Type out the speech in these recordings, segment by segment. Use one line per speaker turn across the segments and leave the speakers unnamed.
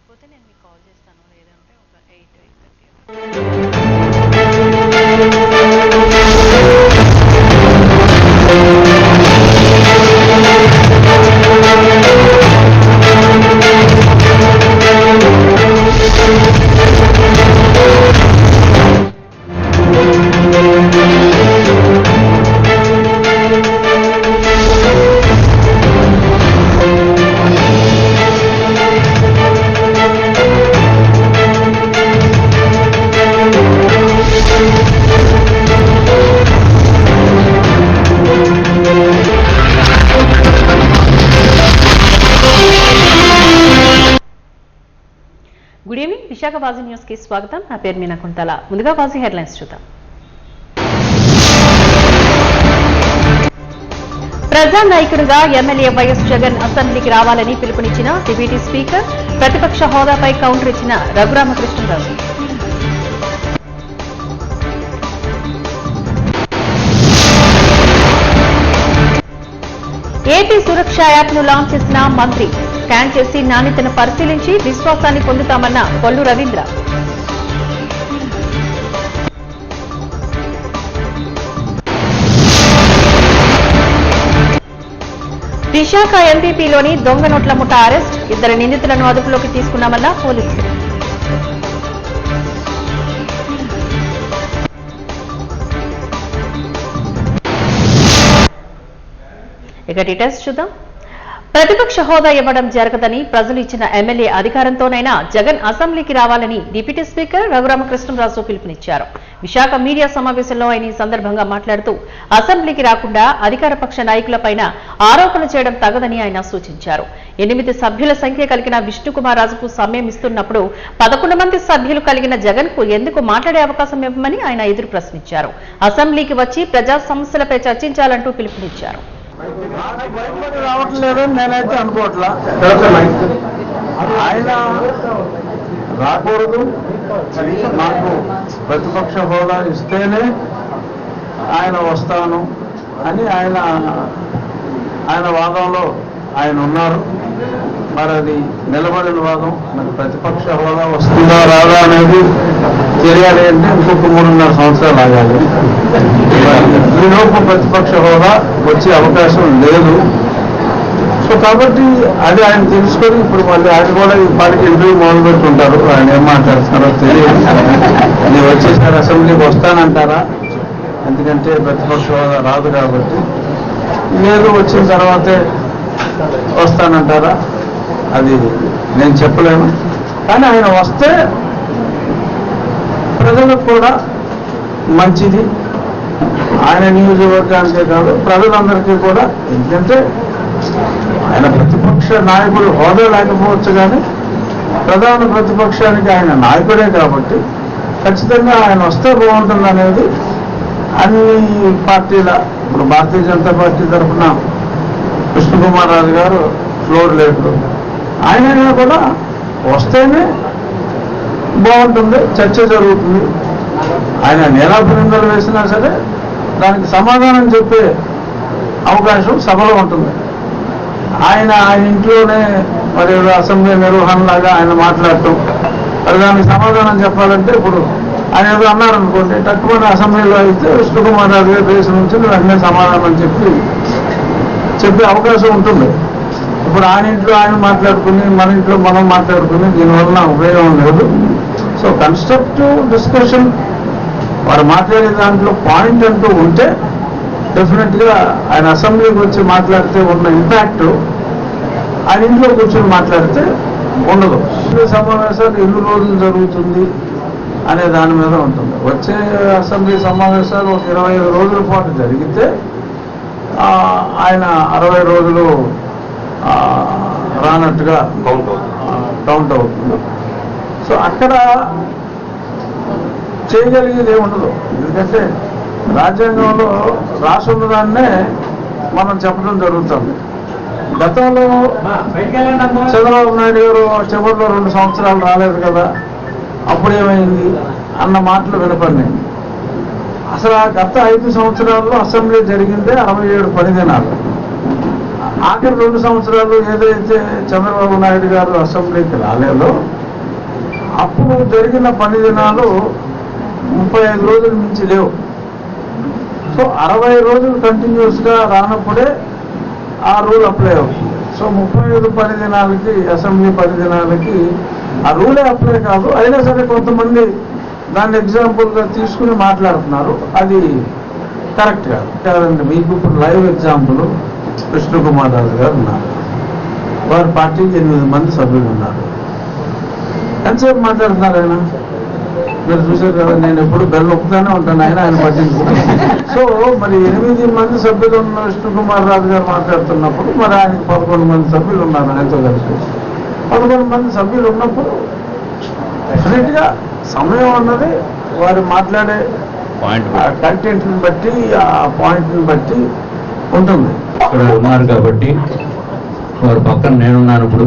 లేకపోతే నేను మీకు కాల్ చేస్తాను, లేదంటే ఒక 8-8:30. గుడ్ ఈవినింగ్, విశాఖ వాజీ న్యూస్ కి స్వాగతం. నా పేరు మీనా కుంతల. ముందుగా వాజీ హెడ్లైన్స్ చూద్దాం. ప్రజానాయకుడిగా ఎమ్మెల్యే వైఎస్ జగన్ అసెంబ్లీకి రావాలని పిలుపునిచ్చిన డిప్యూటీ స్పీకర్, ప్రతిపక్ష హోదాపై కౌంటర్ ఇచ్చిన రఘురామకృష్ణరాజు. ఏపీ సురక్ష యాప్ ను లాంచ్ చేసిన మంత్రి, స్కాన్ చేసి నాణ్యతను పరిశీలించి విశ్వాసాన్ని పొందుతామన్న కొల్లు రవీంద్ర. విశాఖ ఎంపీపీలోని దొంగ నోట్ల ముఠా అరెస్ట్, 2 నిందితులను అదుపులోకి తీసుకున్నామన్న పోలీసులు. ఇక డీటెయిల్స్ చూద్దాం. ప్రతిపక్ష హోదా ఇవ్వడం జరగదని, ప్రజలు ఇచ్చిన ఎమ్మెల్యే అధికారంతోనైనా జగన్ అసెంబ్లీకి రావాలని డిప్యూటీ స్పీకర్ రఘురామకృష్ణరాజు పిలుపునిచ్చారు. విశాఖ మీడియా సమావేశంలో ఆయన ఈ సందర్భంగా మాట్లాడుతూ అసెంబ్లీకి రాకుండా అధికార పక్ష నాయకులపైన ఆరోపణలు చేయడం తగదని ఆయన సూచించారు. 8 సభ్యుల సంఖ్య కలిగిన విష్ణుకుమార్ రాజుకు సమయం ఇస్తున్నప్పుడు 11 మంది సభ్యులు కలిగిన జగన్ కు ఎందుకు మాట్లాడే అవకాశం ఇవ్వమని ఆయన ఎదురు ప్రశ్నించారు. అసెంబ్లీకి వచ్చి ప్రజా సమస్యలపై చర్చించాలంటూ పిలుపునిచ్చారు.
రావట్లేదని నేనైతే అనుకోవట్లా. ఆయన రాకూడదు, నాకు ప్రతిపక్ష హోదా ఇస్తేనే ఆయన వస్తాను అని ఆయన వాదంలో ఆయన ఉన్నారు. మరి అది నిలబడిన వాదం. మరి ప్రతిపక్ష హోదా వస్తుందా రాదా అనేది తెలియాలి అంటే ఇంకొక 3.5 సంవత్సరాలు ఆగాలి. ఈలోపు ప్రతిపక్ష హోదా వచ్చే అవకాశం లేదు. సో కాబట్టి అది ఆయన తెలుసుకొని ఇప్పుడు మళ్ళీ ఆయన కూడా ఈ పార్టీకి ఇంటర్వ్యూ మొదలుపెట్టి ఉంటారు. ఆయన ఏం మాట్లాడుతున్నారో తెలియదు. నేను వచ్చేసారి అసెంబ్లీకి వస్తానంటారా, ఎందుకంటే ప్రతిపక్ష హోదా రాదు కాబట్టి, లేదు వచ్చిన తర్వాతే వస్తానంటారా, అది నేను చెప్పలేను. కానీ ఆయన వస్తే ప్రజలకు కూడా మంచిది, ఆయన నియోజకవర్గానికే కాదు ప్రజలందరికీ కూడా. ఎందుకంటే ఆయన ప్రతిపక్ష నాయకుడు హోదా లేకపోవచ్చు, కానీ ప్రధాన ప్రతిపక్షానికి ఆయన నాయకుడే కాబట్టి ఖచ్చితంగా ఆయన వస్తే బాగుంటుంది అనేది అన్ని పార్టీల, ఇప్పుడు భారతీయ జనతా పార్టీ తరఫున విష్ణుకుమార్ రాజు గారు ఫ్లోర్ లీడరు, ఆయన కూడా వస్తేనే బాగుంటుంది, చర్చ జరుగుతుంది. ఆయన నీలాభినందనలు వేసినా సరే దానికి సమాధానం చెప్పే అవకాశం సభలో ఉంటుంది. ఆయన ఇంట్లోనే మరి అసెంబ్లీ నిర్వహణలాగా ఆయన మాట్లాడటం, మరి దానికి సమాధానం చెప్పాలంటే ఇప్పుడు ఆయన ఏదో అన్నారనుకోండి, తక్కువ అసెంబ్లీలో అయితే విష్ణుకుమార్ రాజు గారి దేశం నుంచి వెంటనే సమాధానం చెప్పే అవకాశం ఉంటుంది. ఇప్పుడు ఆయన ఇంట్లో ఆయన మాట్లాడుకుని మన ఇంట్లో మనం మాట్లాడుకుని దీనివల్ల ఉపయోగం లేదు. సో కన్స్ట్రక్టివ్ డిస్కషన్, వారు మాట్లాడే దాంట్లో పాయింట్ అంటూ ఉంటే డెఫినెట్గా ఆయన అసెంబ్లీకి వచ్చి మాట్లాడితే ఉన్న ఇంపాక్ట్ ఆయన ఇంట్లో కూర్చొని మాట్లాడితే ఉండదు. సమావేశాలు ఎన్ని రోజులు జరుగుతుంది అనే దాని మీద ఉంటుంది. వచ్చే అసెంబ్లీ సమావేశాలు ఒక 25 రోజుల పాటు జరిగితే ఆయన 60 రోజులు రానట్టుగా కౌంట్ అవుతుంది. సో అక్కడ చేయగలిగేది ఏముండదు. ఎందుకంటే రాజ్యాంగంలో రాసున్న దాన్నే మనం చెప్పడం జరుగుతుంది. గతంలో చంద్రబాబు నాయుడు గారు చివరిలో 2 సంవత్సరాలు రాలేదు కదా, అప్పుడేమైంది అన్న మాటలు వినపడినాయి. అసలు ఆ గత 5 సంవత్సరాల్లో అసెంబ్లీ జరిగిందే 67 పని దినాలు. ఆఖరి 2 సంవత్సరాలు ఏదైతే చంద్రబాబు నాయుడు గారు అసెంబ్లీకి రాలేదో అప్పుడు జరిగిన పని దినాలు 35 రోజుల మించి లేవు. సో 60 రోజులు కంటిన్యూస్గా రానప్పుడే ఆ రూల్ అప్లై అవుతుంది. సో 35 పని దినాలకి అసెంబ్లీ పని దినాలకి ఆ రూలే అప్లై కాదు. అయినా సరే కొంతమంది దాన్ని ఎగ్జాంపుల్గా తీసుకుని మాట్లాడుతున్నారు. అది కరెక్ట్ కాదండి. మీకు ఇప్పుడు లైవ్ ఎగ్జాంపుల్ కృష్ణకుమార్ రాజు గారు ఉన్నారు. వారి పార్టీకి 8 మంది సభ్యులు ఉన్నారు. ఎంతసేపు మాట్లాడుతున్నారు ఆయన? మీరు చూసారు కదా, నేను ఎప్పుడు బెల్ ఒప్పుతానే ఉంటాను, ఆయన పట్టించుకుంటాను. సో మరి 8 మంది సభ్యులు ఉన్న కృష్ణకుమార్ రాజు గారు మాట్లాడుతున్నప్పుడు మరి ఆయనకి 11 మంది సభ్యులు ఉన్నారు. ఆయనతో కలిసి 11 మంది సభ్యులు ఉన్నప్పుడు డెఫినెట్గా సమయం అన్నది వారు మాట్లాడే కంటెంట్ని బట్టి, ఆ పాయింట్ని బట్టి ఉంటుంది.
ఇక్కడ ఉన్నారు కాబట్టి వారి పక్కన నేనున్నాను. ఇప్పుడు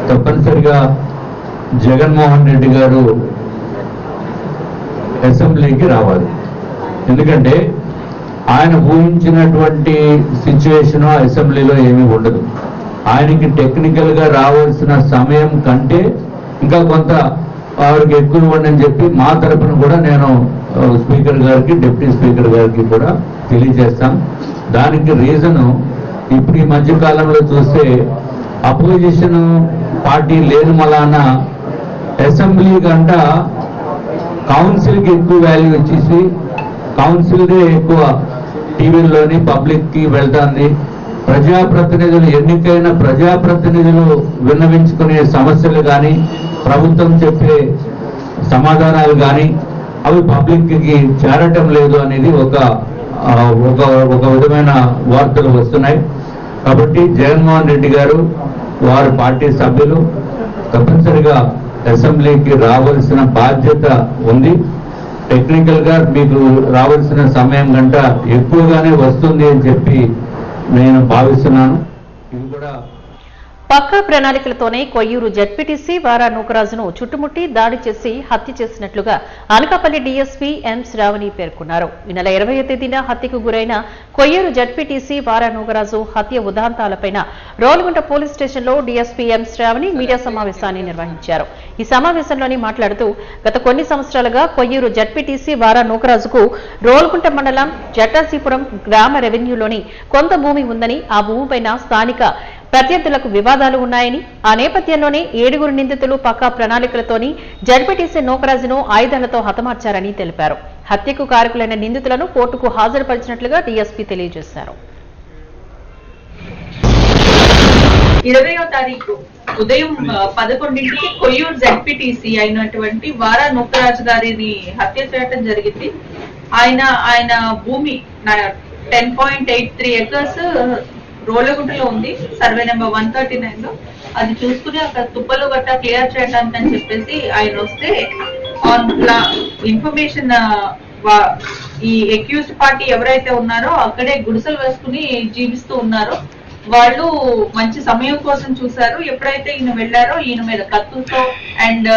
తప్పనిసరిగా జగన్మోహన్ రెడ్డి గారు అసెంబ్లీకి రావాలి. ఎందుకంటే ఆయన ఊహించినటువంటి సిచ్యువేషన్ అసెంబ్లీలో ఏమీ ఉండదు. ఆయనకి టెక్నికల్గా రావాల్సిన సమయం కంటే ఇంకా కొంత వారికి ఎక్కువ ఇవ్వండి అని చెప్పి మా తరఫున కూడా నేను స్పీకర్ గారికి, డిప్యూటీ స్పీకర్ గారికి కూడా తెలియజేస్తాం. దానికి రీజను ఇప్పుడు ఈ మధ్య కాలంలో చూస్తే అపోజిషన్ పార్టీ లేని వలన అసెంబ్లీ కంట కౌన్సిల్కి ఎక్కువ వాల్యూ ఇచ్చేసి కౌన్సిల్దే ఎక్కువ టీవీల్లోని పబ్లిక్కి వెళ్తుంది. ప్రజాప్రతినిధులు, ఎన్నికైన ప్రజాప్రతినిధులు విన్నవించుకునే సమస్యలు కానీ, ప్రభుత్వం చెప్పే సమాధానాలు కానీ అవి పబ్లిక్కి చేరటం లేదు అనేది ఒక విధమైన వార్తలు వస్తున్నాయి. కాబట్టి జగన్మోహన్ రెడ్డి గారు, వారి పార్టీ సభ్యులు తప్పనిసరిగా అసెంబ్లీకి రావాల్సిన బాధ్యత ఉంది. టెక్నికల్గా మీకు రావాల్సిన సమయం కంట ఎక్కువగానే వస్తుంది అని చెప్పి నేను భావిస్తున్నాను. ఇది కూడా
పక్కా ప్రణాళికలతోనే కొయ్యూరు జడ్పీటీసీ వారా నూకరాజును చుట్టుముట్టి దాడి చేసి హత్య చేసినట్లుగా అనకాపల్లి డీఎస్పీ ఎం శ్రావణి పేర్కొన్నారు. ఈ నెల 20వ తేదీన హత్యకు గురైన కొయ్యూరు జడ్పీటీసీ వారా నూకరాజు హత్య ఉదాంతాలపైన రోలుగుంట పోలీస్ స్టేషన్లో డీఎస్పీ ఎం శ్రావణి మీడియా సమావేశాన్ని నిర్వహించారు. ఈ సమావేశంలోని మాట్లాడుతూ గత కొన్ని సంవత్సరాలుగా కొయ్యూరు జడ్పీటీసీ వారా నూకరాజుకు రోలుగుంట మండలం జటాసీపురం గ్రామ రెవెన్యూలోని కొంత భూమి ఉందని, ఆ భూమిపైన స్థానిక ప్రత్యర్థులకు వివాదాలు ఉన్నాయని, ఆ నేపథ్యంలోనే 7 నిందితులు పక్కా ప్రణాళికలతోని జడ్పీటీసీ నూకరాజును ఆయుధాలతో హతమార్చారని తెలిపారు. హత్యకు కారకులైన నిందితులను కోర్టుకు హాజరుపరిచినట్లుగా డీఎస్పీ తెలియజేశారు.
20వ తారీఖు ఉదయం 11కి కొయ్యూరు జడ్పీటీసీ అయినటువంటి వారా నూకరాజు గారిని హత్య చేయడం జరిగింది. ఆయన భూమి 10.83 ఎకర్స్ రోలగుంటలో ఉంది, సర్వే నెంబర్ 139 లో. అది చూసుకుని అక్కడ తుప్పలు గట్టా క్లియర్ చేయడానికి అని చెప్పేసి ఆయన వస్తే ఆన్ ఇన్ఫర్మేషన్ ఈ అక్యూజ్డ్ పార్టీ ఎవరైతే ఉన్నారో అక్కడే గుడిసెలు వేసుకుని జీవిస్తూ ఉన్నారో వాళ్ళు మంచి సమయం కోసం చూశారు. ఎప్పుడైతే ఈయన వెళ్లారో ఈయన మీద కత్తులతో అండ్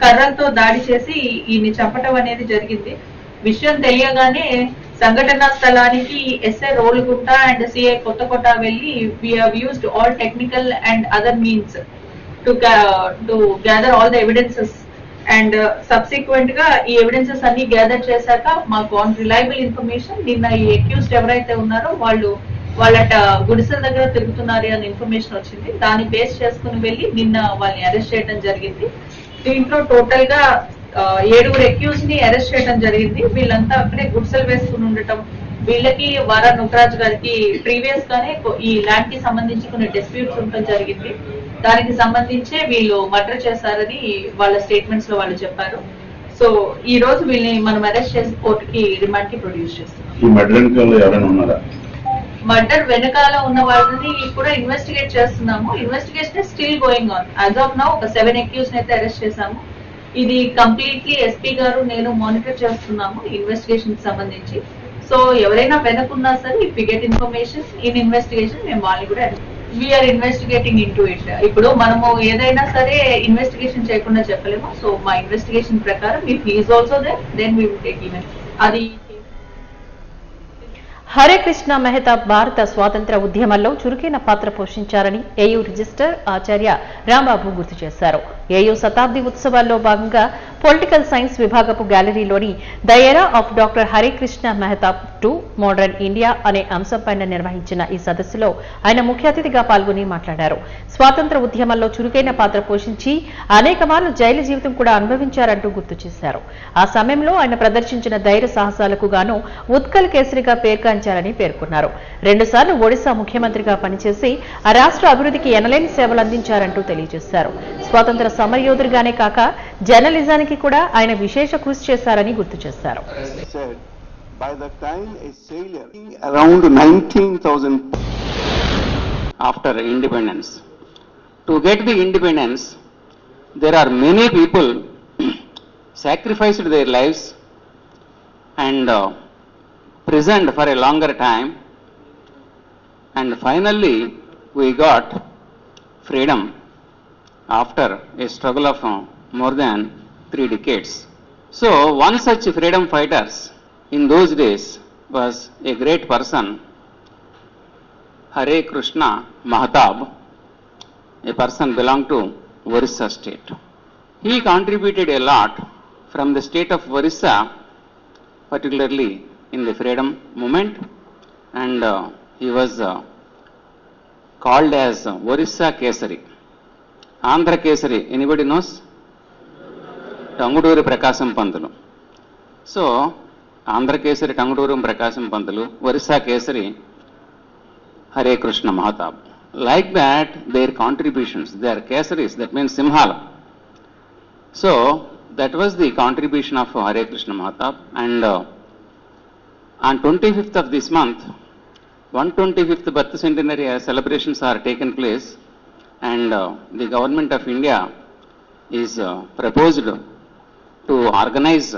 కర్రలతో దాడి చేసి ఈయన్ని చంపటం అనేది జరిగింది. విషయం తెలియగానే సంఘటనా స్థలానికి SI Rolugunta and CI Kothakota వెళ్లి we have used all technical and other means to gather all the evidences and subsequent గా ఈ ఎవిడెన్సెస్ అన్ని గ్యాదర్ చేశాక మాకు ఆన్ రిలయబుల్ ఇన్ఫర్మేషన్ నిన్న ఈ అక్యూజ్డ్ ఎవరైతే ఉన్నారో వాళ్ళ గుడిసెల దగ్గర తిరుగుతున్నారు అని ఇన్ఫర్మేషన్ వచ్చింది. దాన్ని బేస్ చేసుకుని వెళ్ళి నిన్న వాళ్ళని అరెస్ట్ చేయడం జరిగింది. దీంట్లో టోటల్ గా 7 అక్యూజ్ ని అరెస్ట్ చేయడం జరిగింది. వీళ్ళంతా అక్కడే గుడిసెలు వేసుకుని ఉండటం, వీళ్ళకి వారా నూకరాజు గారికి ప్రీవియస్ గానే ఈ ల్యాండ్ కి సంబంధించి కొన్ని డిస్ప్యూట్స్ ఉండటం జరిగింది. దానికి సంబంధించే వీళ్ళు మర్డర్ చేశారని వాళ్ళ స్టేట్మెంట్స్ లో వాళ్ళు చెప్పారు. సో ఈ రోజు వీళ్ళని మనం అరెస్ట్ చేసి కోర్టుకి రిమాండ్ కి ప్రొడ్యూస్ చేస్తున్నాం. మర్డర్ వెనకాల ఉన్న వాళ్ళని కూడా ఇన్వెస్టిగేట్ చేస్తున్నాము. Investigation still going on. As of now ఒక 7 అక్యూజ్ అయితే అరెస్ట్ చేశాము. ఇది కంప్లీట్లీ ఎస్పీ గారు నేను మానిటర్ చేస్తున్నాము ఇన్వెస్టిగేషన్ కి సంబంధించి. సో ఎవరైనా వెనకున్నా సరే if we get information in investigation మేము వాళ్ళని కూడా we are investigating into it. ఇప్పుడు మనము ఏదైనా సరే ఇన్వెస్టిగేషన్ చేయకుండా చెప్పలేము. సో మా ఇన్వెస్టిగేషన్ ప్రకారం if he is also there then we will take even అది.
హరే కృష్ణ మెహతా భారత స్వాతంత్ర ఉద్యమంలో చురుకైన పాత్ర పోషించారని ఏయూ రిజిస్టర్ ఆచార్య రాంబాబు గుర్తు చేశారు. ఏయూ శతాబ్ది ఉత్సవాల్లో భాగంగా పొలిటికల్ సైన్స్ విభాగపు గ్యాలరీలోని the era of doctor Hare Krishna Mehta to modern India అనే అంశంపైన నిర్వహించిన ఈ సదస్సులో ఆయన ముఖ్య అతిథిగా పాల్గొని మాట్లాడారు. స్వాతంత్ర ఉద్యమంలో చురుకైన పాత్ర పోషించి అనేక మార్లు జైలు జీవితం కూడా అనుభవించారంటూ గుర్తు చేశారు. ఆ సమయంలో ఆయన ప్రదర్శించిన ధైర్య సాహసాలకు గాను ఉత్కల్ కేసరిగా పేర్కొంచారని పేర్కొన్నారు. 2 సార్లు ఒడిశా ముఖ్యమంత్రిగా పనిచేసి ఆ రాష్ట్ర అభివృద్ధికి ఎనలేని సేవలు అందించారంటూ తెలియజేశారు. స్వాతంత్ర సమరయోధుడిగానే కాక జర్నలిజానికి కూడా ఆయన విశేష కృషి చేశారని గుర్తు చేశారు.
By the time a sailor, around 19,000 after independence. To get the independence, there are many people sacrificed their lives and prisoned for a longer time, and finally we got freedom after a struggle of more than 3 decades. So one such freedom fighters in those days was a great person, Hare Krishna Mahatab, a person belonged to Orissa state. He contributed a lot from the state of Orissa, particularly in the freedom movement, and he was called as Orissa Kesari. Andhra Kesari, anybody knows? Tanguduri Prakasam Pantulu. So, Andhra Kesari, Tangudurum Prakasam Pantulu, Orissa Kesari, Hare Krishna Mahatab. Like that, their contributions, they are Kesaris, that means Simhala. So, that was the contribution of Hare Krishna Mahatab, and on 25th of this month, 125th birth centenary celebrations are taken place, and the government of India is proposed to organize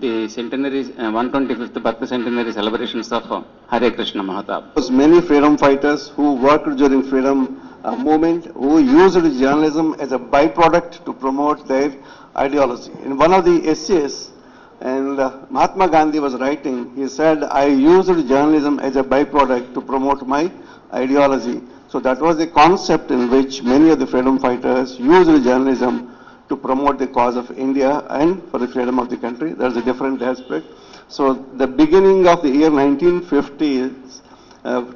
the centenary 125th birth centenary celebrations of Hare Krishna Mahatab.
There was many freedom fighters who worked during freedom movement, who used journalism as a byproduct to promote their ideology. In one of the essays, and Mahatma Gandhi was writing, he said, I used journalism as a byproduct to promote my ideology. So that was the concept in which many of the freedom fighters used journalism to promote the cause of India and for the freedom of the country. There's a different aspect. So the beginning of the year 1950s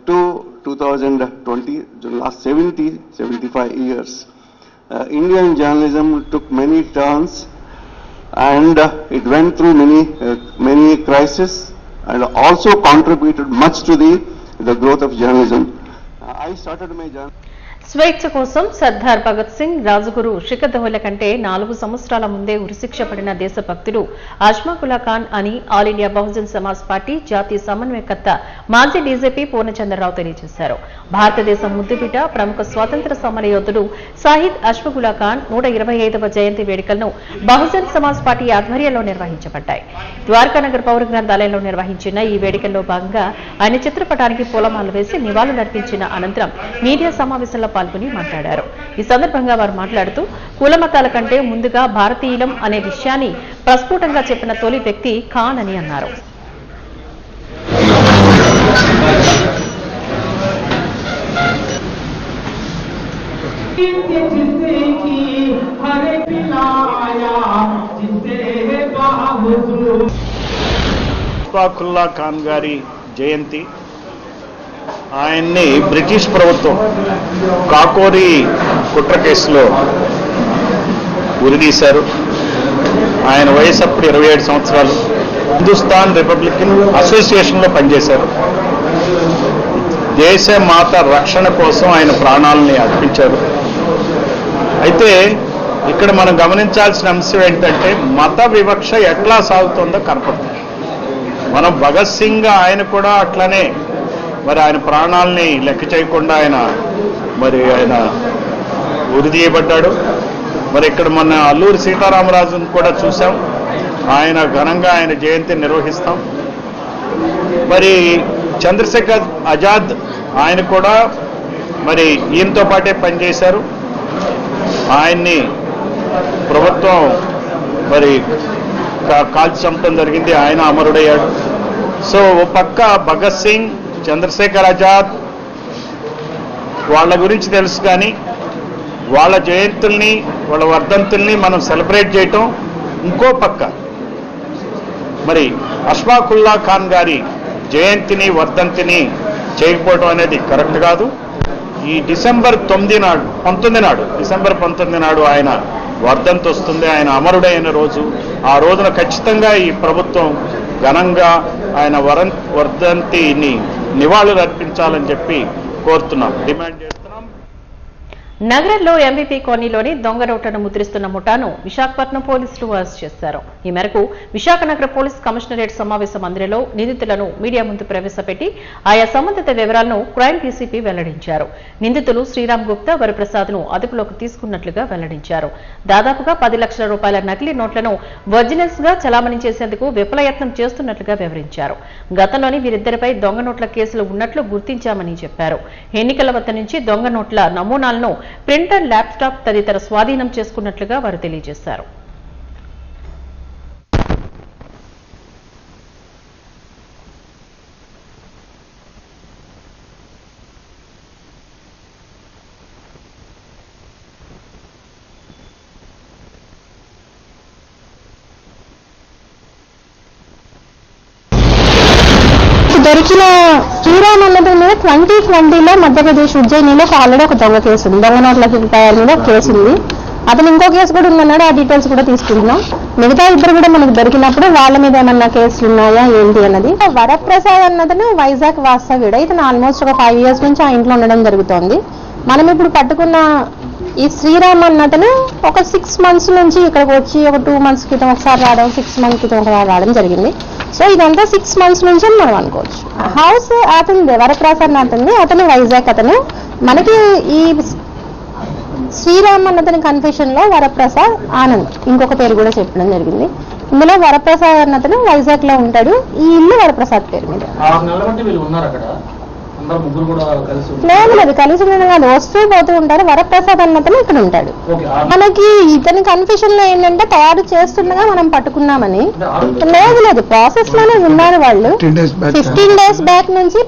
to 2020, the last 75 years, Indian journalism took many turns, and it went through many crises, and also contributed much to the growth of journalism. I started my journalism.
స్వేచ్ఛ కోసం సర్దార్ భగత్ సింగ్, రాజగురు శిఖర్ ధవన్ల కంటే 4 సంవత్సరాల ముందే ఉరిశిక్ష పడిన దేశభక్తుడు అష్ఫాకుల్లా ఖాన్ అని all India Bahujan Samaj party జాతీయ సమన్వయకర్త మాజీ డీజీపీ పూర్ణచంద్రరావు తెలియజేశారు. భారతదేశం ముద్దుబిడ్డ ప్రముఖ స్వాతంత్ర సమరయోధుడు షహీద్ అష్ఫాకుల్లా ఖాన్ 125వ జయంతి వేడుకలను బహుజన్ సమాజ్ పార్టీ ఆధ్వర్యంలో నిర్వహించబడ్డాయి. ద్వారకానగర్ పౌర గ్రంథాలయంలో నిర్వహించిన ఈ వేడుకల్లో భాగంగా ఆయన చిత్రపటానికి పూలమాలలు వేసి నివాళులర్పించిన అనంతరం మీడియా సమావేశంలో పాల్గొని మాట్లాడారు. ఈ సందర్భంగా వారు మాట్లాడుతూ కులమతాల కంటే ముందుగా భారతీయులం అనే విషయాన్ని ప్రస్ఫుటంగా చెప్పిన తొలి వ్యక్తి ఖాన్ అని అన్నారు.
అష్ఫాకుల్లా ఖాన్ గారి జయంతి, ఆయన్ని బ్రిటిష్ ప్రభుత్వం కాకోరి కుట్ర కేసులో ఉరిదీశారు. ఆయన వయసు అప్పుడు 27 సంవత్సరాలు. హిందుస్థాన్ రిపబ్లికన్ అసోసియేషన్లో పనిచేశారు. దేశ మాత రక్షణ కోసం ఆయన ప్రాణాలని అర్పించారు. అయితే ఇక్కడ మనం గమనించాల్సిన అంశం ఏంటంటే మత వివక్ష ఎట్లా సాగుతుందో కనపడుతుంది. మనం భగత్ సింగ్ ఆయన కూడా అట్లనే మరి ఆయన ప్రాణాలని లెక్క చేయకుండా ఆయన ఉరి తీయబడ్డాడు. మరి ఇక్కడ మన అల్లూరి సీతారామరాజును కూడా చూసాం. ఆయన ఘనంగా ఆయన జయంతిని నిర్వహిస్తాం. మరి చంద్రశేఖర్ ఆజాద్ ఆయన కూడా మరి ఈయనతో పాటే పనిచేశారు. ఆయన్ని ప్రభుత్వం మరి కాల్చి చంపడం జరిగింది. ఆయన అమరుడయ్యాడు.
సో ఓ పక్క భగత్ సింగ్, చంద్రశేఖర్ ఆజాద్ వాళ్ళ గురించి తెలుసు, కానీ వాళ్ళ జయంతుల్ని వాళ్ళ వర్ధంతుల్ని మనం సెలబ్రేట్ చేయటం, ఇంకో పక్క మరి అష్ఫాకుల్లా ఖాన్ గారి జయంతిని వర్ధంతిని చేయకపోవడం అనేది కరెక్ట్ కాదు. ఈ డిసెంబర్ 19 నాడు ఆయన వర్ధంతి వస్తుంది. ఆయన అమరుడైన రోజు. ఆ రోజున ఖచ్చితంగా ఈ ప్రభుత్వం ఘనంగా ఆయన వర్ధంతిని నివాళులు అర్పించాలని చెప్పి కోరుతున్నాం, డిమాండ్ చేస్తున్నాం.
నగరంలో ఎంవీపీ కాలనీలోని దొంగ నోట్లను ముద్రిస్తున్న ముఠాను విశాఖపట్నం పోలీసులు అరెస్ట్ చేశారు. ఈ మేరకు విశాఖ నగర పోలీస్ కమిషనరేట్ సమావేశ మందిరంలో నిందితులను మీడియా ముందు ప్రవేశపెట్టి ఆయా సంబంధిత వివరాలను క్రైమ్ డీసీపీ వెల్లడించారు. నిందితులు శ్రీరామ్ గుప్తా, వరప్రసాద్ ను అదుపులోకి తీసుకున్నట్లుగా వెల్లడించారు. దాదాపుగా 10 లక్షల రూపాయల నకిలీ నోట్లను ఒరిజినల్స్ గా చలామణి చేసేందుకు విఫలయత్నం చేస్తున్నట్లుగా వివరించారు. గతంలోని వీరిద్దరిపై దొంగ నోట్ల కేసులు ఉన్నట్లు గుర్తించామని చెప్పారు. ఎన్నికల వద్ద నుంచి దొంగ నోట్ల నమూనాలను ప్రింటర్, ల్యాప్టాప్ తదితర స్వాధీనం చేసుకున్నట్లుగా వారు తెలియజేశారు.
దొరికిన శ్రీరామ్ అన్నది మీద 2020లో మధ్యప్రదేశ్ ఉజ్జయినిలో ఆల్రెడీ ఒక దొంగ కేసు ఉంది, దొంగ నోట్ల తయారు మీద కేసు ఉంది. అతను ఇంకో కేసు కూడా ఉందన్నాడు, ఆ డీటెయిల్స్ కూడా తీసుకుంటున్నాం. మిగతా ఇద్దరు కూడా మనకు దొరికినప్పుడు వాళ్ళ మీద ఏమన్నా కేసులు ఉన్నాయా ఏంటి అన్నది. వరప్రసాద్ అన్నతను వైజాగ్ వాస్తవ్యుడు. ఇతను ఆల్మోస్ట్ ఒక 5 years నుంచి ఆ ఇంట్లో ఉండడం జరుగుతోంది. మనం ఇప్పుడు పట్టుకున్న ఈ శ్రీరామ్ అన్నతను ఒక 6 months నుంచి ఇక్కడికి వచ్చి ఒక 2 months క్రితం ఒకసారి రావడం, 6 months క్రితం ఒకసారి రావడం జరిగింది. సో ఇదంతా 6 months నుంచి మనం అనుకోవచ్చు. హౌస్ అతనిది, వరప్రసాద్ అతనిది. అతను వైజాగ్. అతను మనకి ఈ శ్రీరామ్ అన్నతని కన్ఫెషన్ లో వరప్రసాద్ ఆనంద్ ఇంకొక పేరు కూడా చెప్పడం జరిగింది. ఇందులో వరప్రసాద్ అన్నతను వైజాగ్ లో ఉంటాడు. ఈ ఇల్లు వరప్రసాద్ పేరు మీద. లేదు కలిసి ఉండడం కాదు, వస్తూ పోతూ ఉంటారు. వరప్రసాద్ అన్నతను ఇక్కడ ఉంటాడు. మనకి ఇతని కన్ఫ్యూషన్ లో ఏంటంటే తయారు చేస్తుండగా మనం పట్టుకున్నామని. లేదు ప్రాసెస్ లోనే ఉన్నారు వాళ్ళు. 15 days బ్యాక్ నుంచి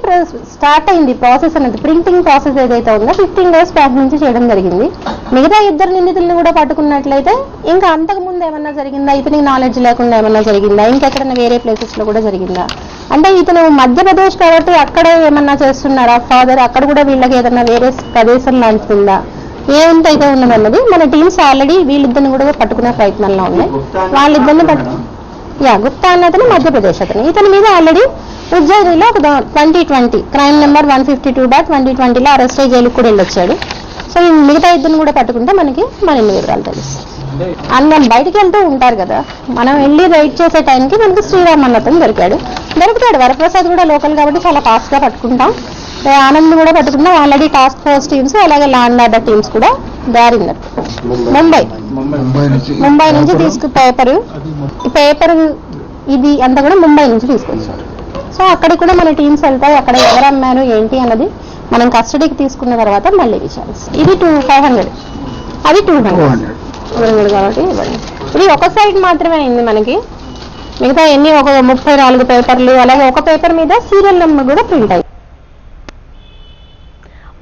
స్టార్ట్ అయింది ప్రాసెస్ అనేది. ప్రింటింగ్ ప్రాసెస్ ఏదైతే ఉందో 15 days బ్యాక్ నుంచి చేయడం జరిగింది. మిగతా ఇద్దరు నిందితులను కూడా పట్టుకున్నట్లయితే ఇంకా అంతకు ముందు ఏమన్నా జరిగిందా, ఇతనికి నాలెడ్జ్ లేకుండా ఏమన్నా జరిగిందా, ఇంకెక్కడన్నా వేరే ప్లేసెస్ లో కూడా జరిగిందా, అంటే ఇతను మధ్యప్రదేశ్ కాబట్టి అక్కడే ఏమన్నా చేస్తున్నారా ఫాదర్, అక్కడ కూడా వీళ్ళకి ఏదన్నా వేరే ప్రదేశం లాంటిందా, ఏమంతైతే ఉన్నదన్నది మన టీమ్స్ ఆల్రెడీ వీళ్ళిద్దరిని కూడా పట్టుకునే ప్రయత్నంలో ఉన్నాయి. వాళ్ళిద్దరిని గుప్తా అన్నతను మధ్యప్రదేశ్ అతను. ఇతని మీద ఆల్రెడీ ఉజ్జయినిలో ఒక 2020 క్రైమ్ నెంబర్ 152/2020లో అరెస్ట్ అయ్యి జైలుకు కూడా వెళ్ళొచ్చాడు. సో ఈ మిగతా ఇద్దరిని కూడా పట్టుకుంటే మనకి మరిన్ని వివరాలు తెలుస్తాయి. అందరం బయటికి వెళ్తూ ఉంటారు కదా, మనం వెళ్ళి రైడ్ చేసే టైంకి మనకి శ్రీరామ్ అన్నతను దొరుకుతాడు. వరప్రసాద్ కూడా లోకల్ కాబట్టి చాలా ఫాస్ట్ గా పట్టుకుంటాం. ఆనంద్ కూడా పట్టుకుంటాం. ఆల్రెడీ టాస్క్ ఫోర్స్ టీమ్స్ అలాగే ల్యాండ్ ఆర్డర్ టీమ్స్ కూడా దారిందరు. ముంబై నుంచి పేపర్ ఇది అంతా కూడా ముంబై నుంచి తీసుకొచ్చారు. సో అక్కడికి కూడా మన టీమ్స్ వెళ్తాయి. అక్కడ ఎవరు అమ్మారు ఏంటి అన్నది మనం కస్టడీకి తీసుకున్న తర్వాత మళ్ళీ విచారిస్తాం. ఇది 500, అది 200 కాబట్టి ఇది ఒక సైడ్ మాత్రమే అయింది మనకి. మిగతా ఎన్ని ఒక 34 పేపర్లు, అలాగే ఒక పేపర్ మీద సీరియల్ నెంబర్ కూడా ప్రింట్ అయ్యింది.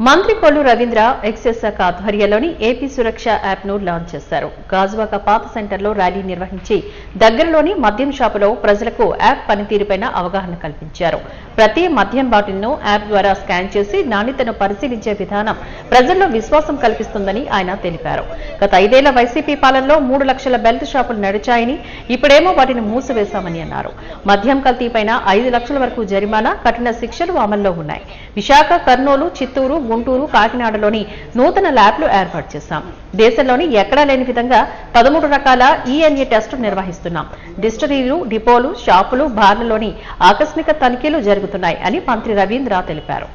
మంత్రి కొల్లు రవీంద్ర ఎక్సైజ్ శాఖ ఆధ్వర్యంలోని ఏపీ సురక్ష యాప్ ను లాంచ్ చేశారు. గాజువాక పాత సెంటర్లో ర్యాలీ నిర్వహించి దగ్గరలోని మద్యం షాపులో ప్రజలకు యాప్ పనితీరుపై అవగాహన కల్పించారు. ప్రతి మద్యం బాటిల్ ను యాప్ ద్వారా స్కాన్ చేసి నాణ్యతను పరిశీలించే విధానం ప్రజల్లో విశ్వాసం కల్పిస్తుందని ఆయన తెలిపారు. గత 5 ఏళ్ల వైసీపీ పాలనలో 3 లక్షల బెల్ట్ షాపులు నడిచాయని, ఇప్పుడేమో వాటిని మూసివేశామని అన్నారు. మద్యం కల్తీపైన 5 లక్షల వరకు జరిమానా, కఠిన శిక్షలు అమల్లో ఉన్నాయి. విశాఖ, కర్నూలు, చిత్తూరు, గుంటూరు, కాకినాడలోని నూతన ల్యాబ్లు ఏర్పాటు చేశాం. దేశంలోని ఎక్కడా లేని విధంగా 13 రకాల ఈఎన్ఏ టెస్టులు నిర్వహిస్తున్నాం. డిస్టరీలు, డిపోలు, షాపులు, బార్లలోని ఆకస్మిక తనిఖీలు జరుగుతున్నాయి అని మంత్రి రవీంద్ర తెలిపారు.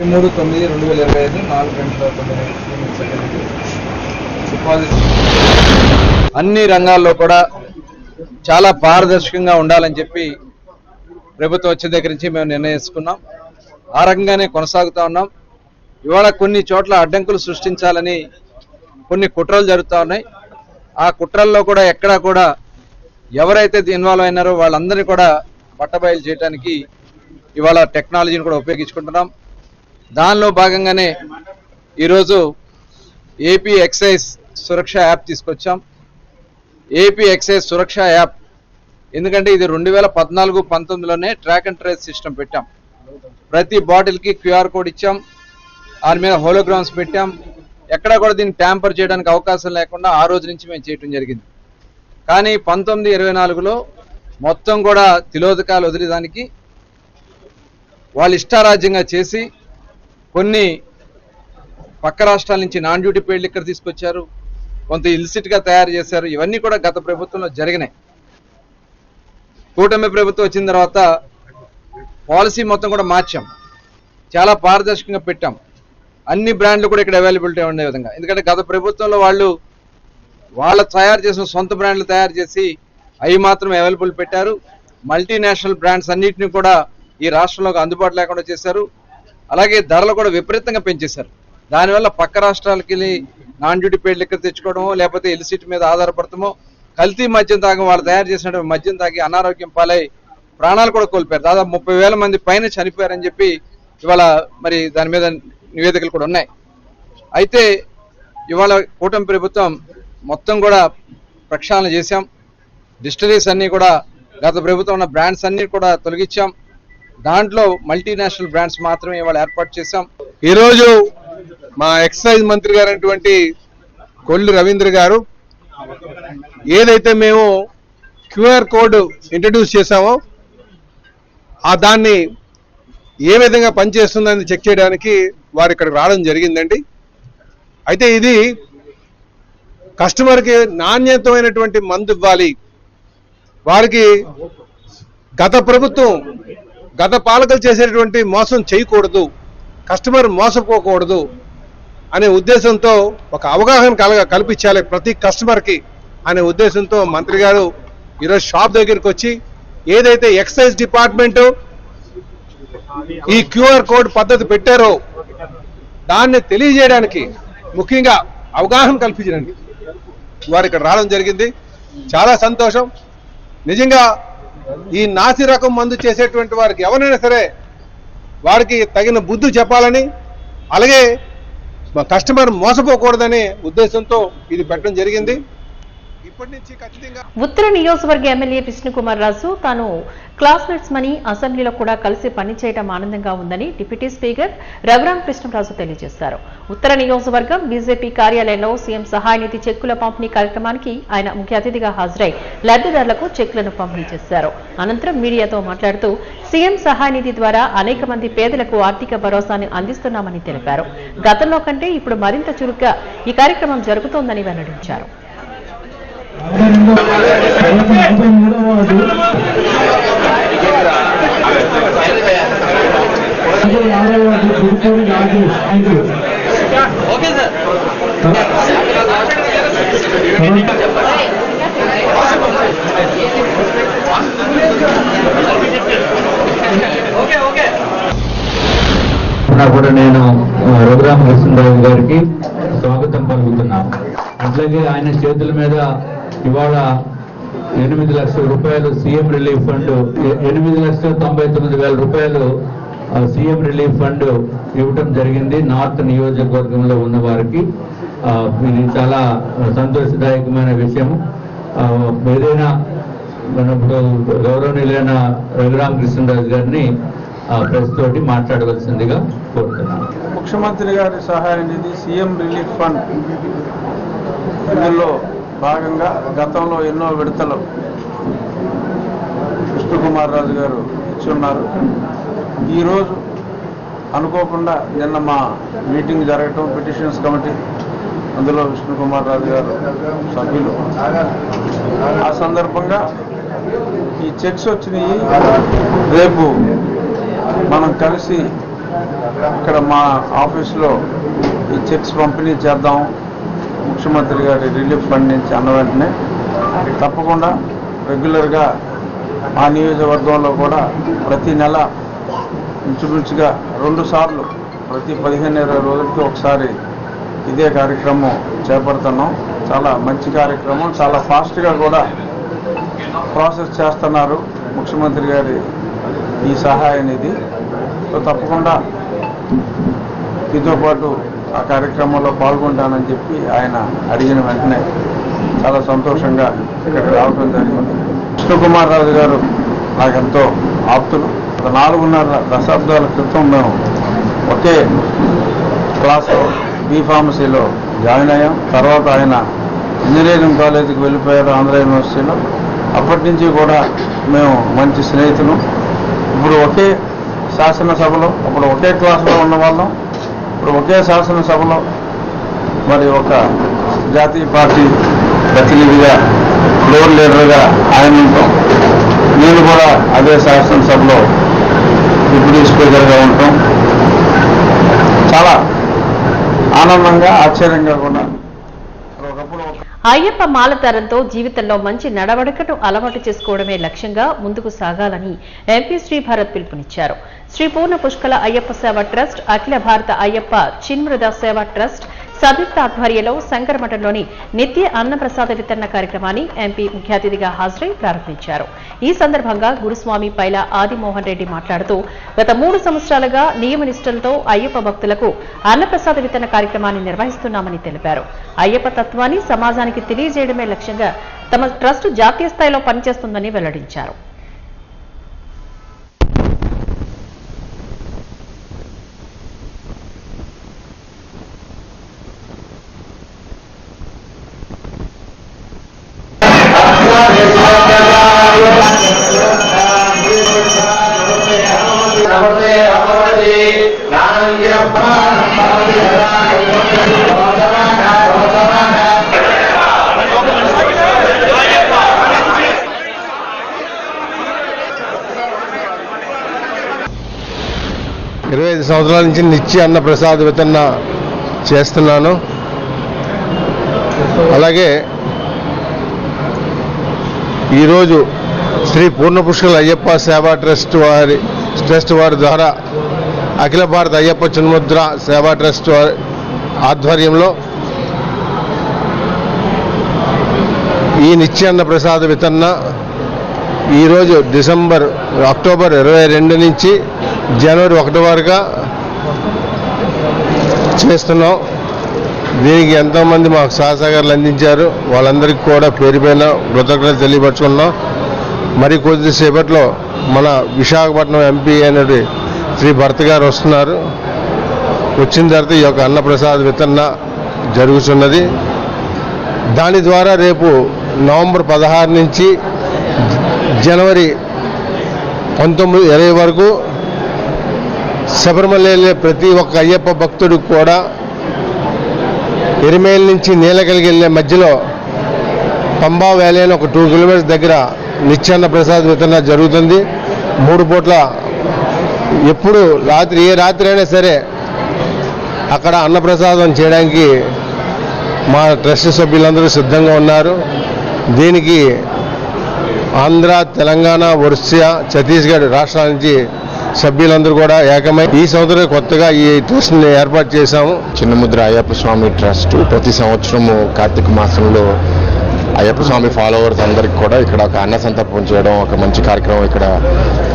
23/9/2025 అన్ని రంగాల్లో కూడా చాలా పారదర్శకంగా ఉండాలని చెప్పి ప్రభుత్వం వచ్చిన దగ్గర నుంచి మేము నిర్ణయించుకున్నాం. ఆ రకంగానే కొనసాగుతా ఉన్నాం. ఇవాళ కొన్ని చోట్ల అడ్డంకులు సృష్టించాలని కొన్ని కుట్రలు జరుగుతూ ఉన్నాయి. ఆ కుట్రల్లో కూడా ఎక్కడా కూడా ఎవరైతే ఇన్వాల్వ్ అయినారో వాళ్ళందరినీ కూడా బట్టబయలు చేయడానికి ఇవాళ టెక్నాలజీని కూడా ఉపయోగించుకుంటున్నాం. దానిలో భాగంగానే ఈరోజు ఏపీ ఎక్సైజ్ సురక్ష యాప్ తీసుకొచ్చాం. ఏపీ ఎక్సైజ్ సురక్ష యాప్ ఎందుకంటే ఇది 2014-19లోనే ట్రాక్ అండ్ ట్రేస్ సిస్టమ్ పెట్టాం. ప్రతి బాటిల్కి క్యూఆర్ కోడ్ ఇచ్చాం, దాని మీద హోలోగ్రామ్స్ పెట్టాం. ఎక్కడా కూడా దీన్ని ట్యాంపర్ చేయడానికి అవకాశం లేకుండా ఆ రోజు నుంచి మేము చేయటం జరిగింది. కానీ 19-24లో మొత్తం కూడా తిలోదకాలు వదిలేదానికి వాళ్ళు ఇష్టారాజ్యంగా చేసి కొన్ని పక్క రాష్ట్రాల నుంచి నాన్ డ్యూటీ పెయిడ్ లిక్కర్ తీసుకొచ్చారు, కొంత ఇల్సిట్గా తయారు చేశారు. ఇవన్నీ కూడా గత ప్రభుత్వంలో జరిగినాయి. కూటమి ప్రభుత్వం వచ్చిన తర్వాత పాలసీ మొత్తం కూడా మార్చాం, చాలా పారదర్శకంగా పెట్టాం. అన్ని బ్రాండ్లు కూడా ఇక్కడ అవైలబిలిటీ ఉండే విధంగా. ఎందుకంటే గత ప్రభుత్వంలో వాళ్ళ తయారు చేసిన సొంత బ్రాండ్లు తయారు చేసి అవి మాత్రం అవైలబుల్ పెట్టారు. మల్టీనేషనల్ బ్రాండ్స్ అన్నింటినీ కూడా ఈ రాష్ట్రంలోకి అందుబాటు లేకుండా చేశారు. అలాగే ధరలు కూడా విపరీతంగా పెంచేశారు. దానివల్ల పక్క రాష్ట్రాలకి వెళ్ళి నాన్ డ్యూటీ పెయిడ్ లిక్కర్ తెచ్చుకోవడమో లేకపోతే ఎల్సిట్ మీద ఆధారపడతామో, కల్తీ మద్యం తాగి వాళ్ళు తయారు చేసిన మద్యం తాగి అనారోగ్యం పాలై ప్రాణాలు కూడా కోల్పోయారు. దాదాపు 30,000 మంది పైన చనిపోయారని చెప్పి ఇవాళ మరి దాని మీద నివేదికలు కూడా ఉన్నాయి. అయితే ఇవాళ కూటమి ప్రభుత్వం మొత్తం కూడా ప్రక్షాళన చేశాం. డిస్టిలరీస్ అన్నీ కూడా గత ప్రభుత్వం ఉన్న బ్రాండ్స్ అన్నీ కూడా తొలగించాం. దాంట్లో మల్టీనేషనల్ బ్రాండ్స్ మాత్రమే ఇవాళ ఏర్పాటు చేశాం.
ఈరోజు మా ఎక్సైజ్ మంత్రి గారైనటువంటి కొల్లు రవీంద్ర గారు ఏదైతే మేము క్యూఆర్ కోడ్ ఇంట్రడ్యూస్ చేశామో దాన్ని ఏ విధంగా పనిచేస్తుందని చెక్ చేయడానికి వారు ఇక్కడికి రావడం జరిగిందండి. అయితే ఇది కస్టమర్కి నాణ్యతమైనటువంటి మందు ఇవ్వాలి, వారికి గత పాలకులు చేసేటువంటి మోసం చేయకూడదు, కస్టమర్ మోసపోకూడదు అనే ఉద్దేశంతో ఒక అవగాహన కల్పించాలి ప్రతి కస్టమర్కి అనే ఉద్దేశంతో మంత్రి గారు ఈరోజు షాప్ దగ్గరికి వచ్చి ఏదైతే ఎక్సైజ్ డిపార్ట్మెంటు ఈ క్యూఆర్ కోడ్ పద్ధతి పెట్టారో దాన్ని తెలియజేయడానికి, ముఖ్యంగా అవగాహన కల్పించడానికి వారు ఇక్కడ రావడం జరిగింది. చాలా సంతోషం. నిజంగా ఈ నాసి రకం మందు చేసేటువంటి వారికి ఎవరైనా సరే వారికి తగిన బుద్ధి చెప్పాలని, అలాగే కస్టమర్ మోసపోకూడదనే ఉద్దేశంతో ఇది పెట్టడం జరిగింది. ఇప్పటి నుంచి ఖచ్చితంగా
ఉత్తర నియోజకవర్గ ఎమ్మెల్యే విష్ణుకుమార్ రాజు తాను క్లాస్మేట్స్ మని అసెంబ్లీలో కూడా కలిసి పనిచేయడం ఆనందంగా ఉందని డిప్యూటీ స్పీకర్ రఘురామ కృష్ణంరాజు తెలియజేశారు. ఉత్తర నియోజకవర్గం బీజేపీ కార్యాలయంలో సీఎం సహాయ నిధి చెక్కుల పంపిణీ కార్యక్రమానికి ఆయన ముఖ్య అతిథిగా హాజరై లబ్ధిదారులకు చెక్కులను పంపిణీ చేశారు. అనంతరం మీడియాతో మాట్లాడుతూ సీఎం సహాయ నిధి ద్వారా అనేక మంది పేదలకు ఆర్థిక భరోసాను అందిస్తున్నామని తెలిపారు. గతంలో కంటే ఇప్పుడు మరింత చురుగ్గా ఈ కార్యక్రమం జరుగుతోందని వెల్లడించారు.
కూడా నేను రఘురామ కృష్ణరాజు గారికి స్వాగతం పలుకుతున్నాను. అట్లాగే ఆయన చేతుల మీద ఇవాళ 8 లక్షల రూపాయలు సీఎం రిలీఫ్ ఫండ్, 8,99,000 రూపాయలు సీఎం రిలీఫ్ ఫండ్ ఇవ్వటం జరిగింది నార్త్ నియోజకవర్గంలో ఉన్న వారికి. ఇది చాలా సంతోషదాయకమైన విషయం. ఏదైనా మనప్పుడు గౌరవనీయులైన రఘురామ కృష్ణరాజు గారిని ప్రెస్ తోటి మాట్లాడవలసిందిగా కోరుతున్నాను.
ముఖ్యమంత్రి గారి సహాయ నిధి సీఎం రిలీఫ్ ఫండ్ ఇందులో భాగంగా గతంలో ఎన్నో విడతలు విష్ణుకుమార్ రాజు గారు ఇచ్చున్నారు. ఈరోజు అనుకోకుండా నిన్న మా మీటింగ్ జరగటం పిటిషన్స్ కమిటీ, అందులో విష్ణుకుమార్ రాజు గారు సభ్యులు, ఆ సందర్భంగా ఈ చెక్స్ వచ్చినాయి. రేపు మనం కలిసి ఇక్కడ మా ఆఫీసులో ఈ చెక్స్ పంపిణీ చేద్దాం ముఖ్యమంత్రి గారి రిలీఫ్ ఫండ్ నుంచి అన్న వెంటనే తప్పకుండా రెగ్యులర్గా ఆ నియోజకవర్గంలో కూడా ప్రతి నెల ఇంచుమించుగా 2 సార్లు ప్రతి 15-20 రోజులకి ఒకసారి ఇదే కార్యక్రమం చేపడుతున్నాం. చాలా మంచి కార్యక్రమం, చాలా ఫాస్ట్గా కూడా ప్రాసెస్ చేస్తున్నారు. ముఖ్యమంత్రి గారి ఈ సహాయ నిధి. సో తప్పకుండా మీతో పాటు ఆ కార్యక్రమంలో పాల్గొంటానని చెప్పి ఆయన అడిగిన వెంటనే చాలా సంతోషంగా ఇక్కడికి రావడం జరిగింది. కృష్ణకుమార్ రాజు గారు నాకెంతో ఆప్తులు. 4.5 దశాబ్దాల క్రితం మేము ఒకే క్లాస్లో బీఫార్మసీలో జాయిన్ అయ్యాం. తర్వాత ఆయన ఇంజనీరింగ్ కాలేజీకి వెళ్ళిపోయారు ఆంధ్ర యూనివర్సిటీలో. అప్పటి నుంచి కూడా మేము మంచి స్నేహితులు. ఇప్పుడు ఒకే శాసనసభలో, అప్పుడు ఒకే క్లాసులో ఉన్న వాళ్ళం, ఇప్పుడు ఒకే శాసనసభలో మరి ఒక జాతీయ పార్టీ ప్రతినిధిగా, ఫ్లోర్ లీడర్గా ఆయన ఉంటాం. నేను కూడా అదే శాసనసభలో డిప్యూటీ స్పీకర్గా ఉంటాం. చాలా ఆనందంగా, ఆశ్చర్యంగా కూడా.
అయ్యప్ప మాలధారంతో జీవితంలో మంచి నడవడికను అలవాటు చేసుకోవడమే లక్ష్యంగా ముందుకు సాగాలని ఎంపీ శ్రీభారత్ పిలుపునిచ్చారు. శ్రీ పూర్ణ పుష్కల అయ్యప్ప సేవా ట్రస్ట్, అఖిల భారత అయ్యప్ప చిన్మృద సేవా ట్రస్ట్ సంయుక్త ఆధ్వర్యంలో శంకరమఠంలోని నిత్య అన్నప్రసాద వితరణ కార్యక్రమాన్ని ఎంపీ ముఖ్య అతిథిగా హాజరై ప్రారంభించారు. ఈ సందర్భంగా గురుస్వామి పైల ఆదిమోహన్ రెడ్డి మాట్లాడుతూ గత 3 సంవత్సరాలుగా నియమనిష్టలతో అయ్యప్ప భక్తులకు అన్నప్రసాద వితరణ కార్యక్రమాన్ని నిర్వహిస్తున్నామని తెలిపారు. అయ్యప్ప తత్వాన్ని సమాజానికి తెలియజేయడమే లక్ష్యంగా తమ ట్రస్ట్ జాతీయ స్థాయిలో పనిచేస్తుందని వెల్లడించారు.
25 సంవత్సరాల నుంచి నిత్య అన్న ప్రసాద వితరణ చేస్తున్నాను. అలాగే ఈరోజు శ్రీ పూర్ణ పుష్కల అయ్యప్ప సేవా ట్రస్ట్ వారి ద్వారా అఖిల భారత అయ్యప్ప చిన్ముద్ర సేవా ట్రస్ట్ ఆధ్వర్యంలో ఈ నిత్యాన్న ప్రసాద వితరణ ఈరోజు అక్టోబర్ 22 నుంచి జనవరి 1 వరకు చేస్తున్నాం. దీనికి ఎంతోమంది మాకు సహకారాలు అందించారు. వాళ్ళందరికీ కూడా పేరు పైన కృతజ్ఞతలు తెలియపరుచుకున్నాం. మరి కొద్దిసేపట్లో మన విశాఖపట్నం ఎంపీ అయినటువంటి శ్రీ భరత్ గారు వస్తున్నారు. వచ్చిన తర్వాత ఈ యొక్క అన్నప్రసాద వితరణ జరుగుతున్నది. దాని ద్వారా రేపు నవంబర్ 16 నుంచి జనవరి 19-20 వరకు శబరిమల వెళ్ళే ప్రతి ఒక్క అయ్యప్ప భక్తుడికి కూడా ఎరిమేల నుంచి నీలగిరికి వెళ్ళే మధ్యలో పంబా వ్యాలీ అని ఒక 2 కిలోమీటర్స్ దగ్గర నిత్యాన్న ప్రసాద వితరణ జరుగుతుంది. 3 పూట్ల ఎప్పుడు ఏ రాత్రి అయినా సరే అక్కడ అన్నప్రసాదం చేయడానికి మా ట్రస్ట్ సభ్యులందరూ సిద్ధంగా ఉన్నారు. దీనికి ఆంధ్ర, తెలంగాణ, ఒరిస్సా, ఛత్తీస్గఢ్ రాష్ట్రాల నుంచి సభ్యులందరూ కూడా ఏకమై ఈ సంవత్సరం కొత్తగా ఈ ట్రస్ట్ని ఏర్పాటు చేశాము.
చిన్నముద్ర అయ్యప్ప స్వామి ట్రస్ట్ ప్రతి సంవత్సరము కార్తీక మాసంలో అయ్యప్ప స్వామి ఫాలోవర్స్ అందరికి కూడా ఇక్కడ ఒక అన్న సంతర్పణ చేయడం ఒక మంచి కార్యక్రమం. ఇక్కడ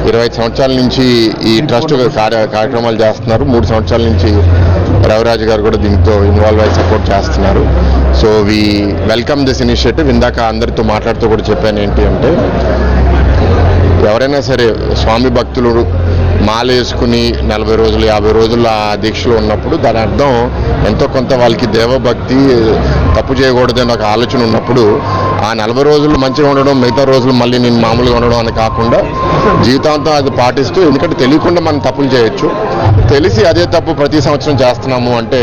25 సంవత్సరాల నుంచి ఈ ట్రస్ట్ కార్యక్రమాలు చేస్తున్నారు. 3 సంవత్సరాల నుంచి రవిరాజు గారు కూడా దీంతో ఇన్వాల్వ్ అయ్యి సపోర్ట్ చేస్తున్నారు. So we welcome this initiative. ఇందాక అందరితో మాట్లాడుతూ కూడా చెప్పాను ఏంటి అంటే, ఎవరైనా సరే స్వామి భక్తులు మాల వేసుకుని 40 రోజులు 50 రోజులు ఆ దీక్షలో ఉన్నప్పుడు దాని అర్థం ఎంతో కొంత వాళ్ళకి దేవభక్తి, తప్పు చేయకూడదని ఒక ఆలోచన ఉన్నప్పుడు ఆ 40 రోజులు మంచిగా ఉండడం, మిగతా రోజులు మళ్ళీ నేను మామూలుగా ఉండడం అని కాకుండా జీవితాంతం అది పాటిస్తూ, ఎందుకంటే తెలియకుండా మనం తప్పులు చేయొచ్చు, తెలిసి అదే తప్పు ప్రతి సంవత్సరం చేస్తున్నాము అంటే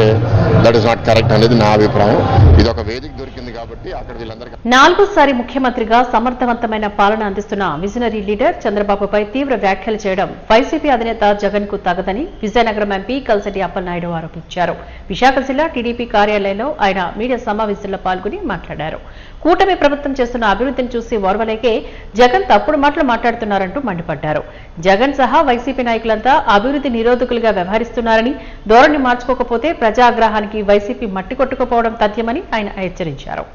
దట్ ఈస్ నాట్ కరెక్ట్ అనేది నా అభిప్రాయం. ఇది ఒక వేదిక దొరికింది కాబట్టి అక్కడ వీళ్ళందరికీ
4వ ముఖ్యమంత్రిగా సమర్థవంతమైన పాలన అందిస్తున్న విజనరీ లీడర్ చంద్రబాబుపై తీవ్ర వ్యాఖ్యలు చేయడం వైసీపీ అధినేత జగన్ కు తగదని విజయనగరం ఎంపీ కల్సటి అప్పలనాయుడు ఆరోపించారు. విశాఖ జిల్లా టీడీపీ కార్యాలయంలో ఆయన మీడియా సమావేశంలో పాల్గొని మాట్లాడారు. కూటమి ప్రభుత్వం చేస్తున్న అభివృద్ధిని చూసి ఓర్వలేకే జగన్ తప్పుడు మాటలు మాట్లాడుతున్నారంటూ మండిపడ్డారు. జగన్ సహా వైసీపీ నాయకులంతా అభివృద్ధి నిరోధకులుగా వ్యవహరిస్తున్నారని, ధోరణి మార్చుకోకపోతే ప్రజాగ్రహానికి వైసీపీ మట్టి కొట్టుకుపోవడం తథ్యమని ఆయన హెచ్చరించారు.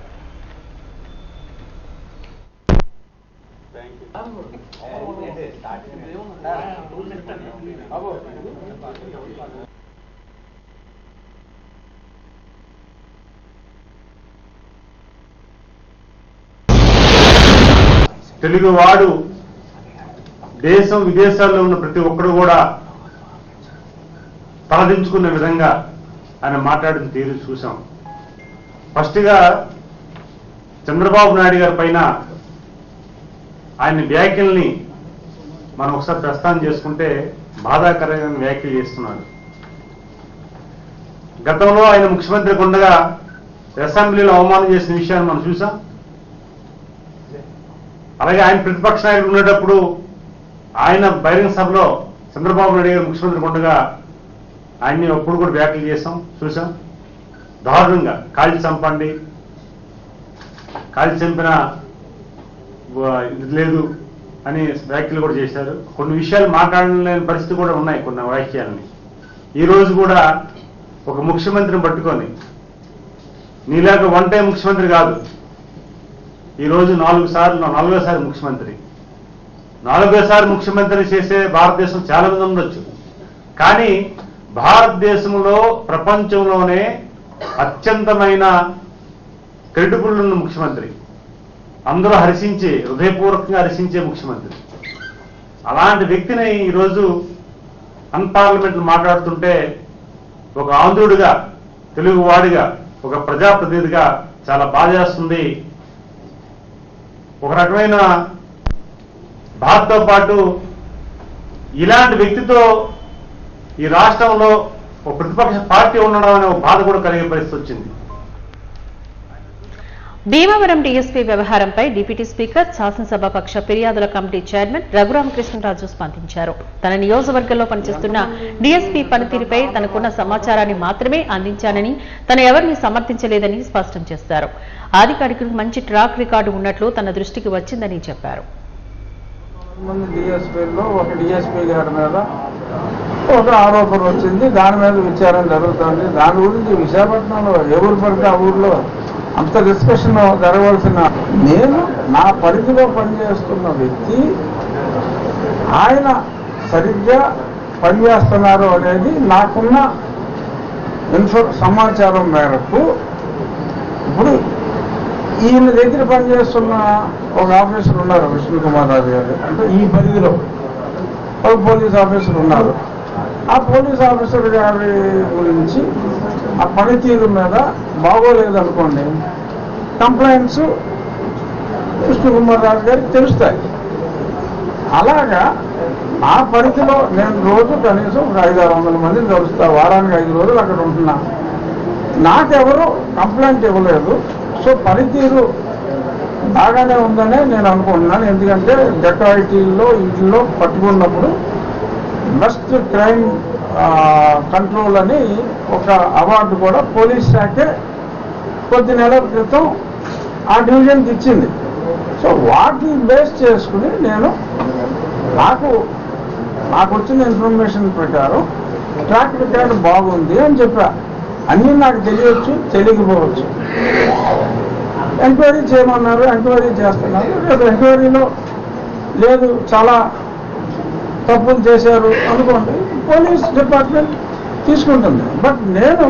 తెలుగువాడు దేశం విదేశాల్లో ఉన్న ప్రతి ఒక్కరు కూడా తలదించుకునే విధంగా ఆయన మాట్లాడిన తీరు చూసాం. ఫస్ట్గా చంద్రబాబు నాయుడు గారి పైన ఆయన వ్యాఖ్యల్ని మనం ఒకసారి ప్రస్థానం చేసుకుంటే బాధాకరమైన వ్యాఖ్యలు చేస్తున్నాడు. గతంలో ఆయన ముఖ్యమంత్రి ఉండగా అసెంబ్లీలో అవమానం చేసిన విషయాన్ని మనం చూసాం. అలాగే ఆయన ప్రతిపక్ష నాయకుడు ఉండేటప్పుడు ఆయన బహిరంగ సభలో చంద్రబాబు నాయుడు గారు ముఖ్యమంత్రి ఉండగా ఆయన్ని అప్పుడు కూడా వ్యాఖ్యలు చేసాం, చూసాం. దారుణంగా కాల్చి చంపండి, కాల్చి చంపిన ఇది లేదు అని వ్యాఖ్యలు కూడా చేశారు. కొన్ని విషయాలు మాట్లాడలేని పరిస్థితి కూడా ఉన్నాయి కొన్ని వాక్యాలని. ఈరోజు కూడా ఒక ముఖ్యమంత్రిని పట్టుకొని నీలాగా వన్ టైం ముఖ్యమంత్రి కాదు, ఈరోజు 4సారి ముఖ్యమంత్రి. 4సారి ముఖ్యమంత్రి చేసే భారతదేశం చాలా మంది ఉండొచ్చు, కానీ భారతదేశంలో ప్రపంచంలోనే అత్యంతమైన క్రెడిబుల్ ఉన్న ముఖ్యమంత్రి, అందరూ హర్షించే, హృదయపూర్వకంగా హర్షించే ముఖ్యమంత్రి. అలాంటి వ్యక్తిని ఈరోజు అన్పార్లమెంట్ మాట్లాడుతుంటే ఒక ఆంధ్రుడిగా, తెలుగువాడిగా, ఒక ప్రజాప్రతినిధిగా చాలా బాధ చేస్తుంది. ఒక రకమైన బాధతో పాటు ఇలాంటి వ్యక్తితో ఈ రాష్ట్రంలో ఒక ప్రతిపక్ష పార్టీ ఉండడం అనే ఒక బాధ కూడా కలిగే పరిస్థితి వచ్చింది.
భీమవరం డీఎస్పీ వ్యవహారంపై డిప్యూటీ స్పీకర్ శాసనసభాపక్ష ఫిర్యాదుల కమిటీ చైర్మన్ రఘురామకృష్ణరాజు స్పందించారు. తన నియోజకవర్గంలో పనిచేస్తున్న డీఎస్పీ పనితీరుపై తనకున్న సమాచారాన్ని మాత్రమే అందించానని, తన ఎవరిని సమర్థించలేదని స్పష్టం చేశారు. అధికారికులకు మంచి ట్రాక్ రికార్డు ఉన్నట్లు తన దృష్టికి వచ్చిందని చెప్పారు.
డిఎస్పీలో ఒక డిఎస్పీ గారి మీద ఒక ఆరోపణ వచ్చింది, దాని మీద విచారణ జరుగుతుంది. దాని గురించి విశాఖపట్నంలో ఎవరు పడితే ఆ ఊర్లో అంత డిస్కషన్ జరగవలసిన, నేను నా పరిధిలో పనిచేస్తున్న వ్యక్తి ఆయన సరిగ్గా పనిచేస్తున్నారు అనేది నాకున్న సమాచారం మేరకు. ఇప్పుడు ఈయన దగ్గర పనిచేస్తున్న ఒక ఆఫీసర్ ఉన్నారు, విష్ణు కుమార్ రాజు గారు, అంటే ఈ పరిధిలో ఒక పోలీస్ ఆఫీసర్ ఉన్నారు. ఆ పోలీస్ ఆఫీసర్ గారి గురించి ఆ పనితీరు మీద బాగోలేదనుకోండి, కంప్లైంట్స్ విష్ణు కుమార్ రాజు గారికి తెలుస్తాయి. అలాగా ఆ పరిధిలో నేను రోజు కనీసం ఒక 500-600 మందిని కలుస్తా, వారానికి 5 రోజులు అక్కడ ఉంటున్నా. నాకెవరు కంప్లైంట్ ఇవ్వలేదు. సో పనితీరు బాగానే ఉందనే నేను అనుకుంటున్నాను. ఎందుకంటే డెకాయిటీల్లో ఇంట్లో పట్టుకున్నప్పుడు బెస్ట్ క్రైమ్ కంట్రోల్ అని ఒక అవార్డు కూడా పోలీస్ శాఖే కొద్ది నెలల క్రితం ఆ డివిజన్కి ఇచ్చింది. సో వాటిని బేస్ చేసుకుని నేను నాకు వచ్చిన ఇన్ఫర్మేషన్ ప్రకారం ట్రాక్ రికార్డు బాగుంది అని చెప్పా. అన్నీ నాకు తెలియవచ్చు, తెలియకపోవచ్చు. ఎంక్వైరీ చేయమన్నారు, ఎంక్వైరీ చేస్తున్నారు. లేదు ఎంక్వైరీలో లేదు చాలా తప్పులు చేశారు అనుకోండి, పోలీస్ డిపార్ట్మెంట్ తీసుకుంటుంది. బట్ నేను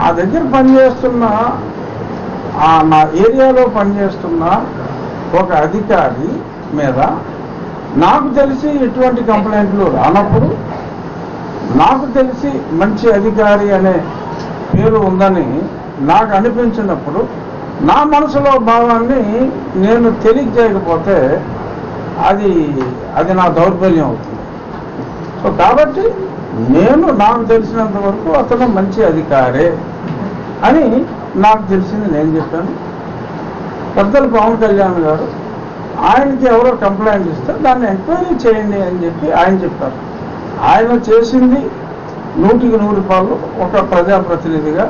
ఆ దగ్గర పనిచేస్తున్న నా ఏరియాలో పనిచేస్తున్న ఒక అధికారి మీద నాకు తెలిసి ఎటువంటి కంప్లైంట్లు రానప్పుడు, నాకు తెలిసి మంచి అధికారి అనే పేరు ఉందని నాకు అనిపించినప్పుడు, నా మనసులో భావాన్ని నేను తెలియజేయకపోతే అది నా దౌర్బల్యం అవుతుంది. సో కాబట్టి నాకు తెలిసినంత వరకు అతను మంచి అధికారే అని నాకు తెలిసింది నేను చెప్పాను. పెద్దలు పవన్ కళ్యాణ్ గారు ఆయనకి ఎవరో కంప్లైంట్ ఇస్తే దాన్ని ఎంక్వైరీ చేయండి అని చెప్పి ఆయన చెప్పారు. ఆయన చేసింది 100కి 100 ఒక ప్రజాప్రతినిధిగా,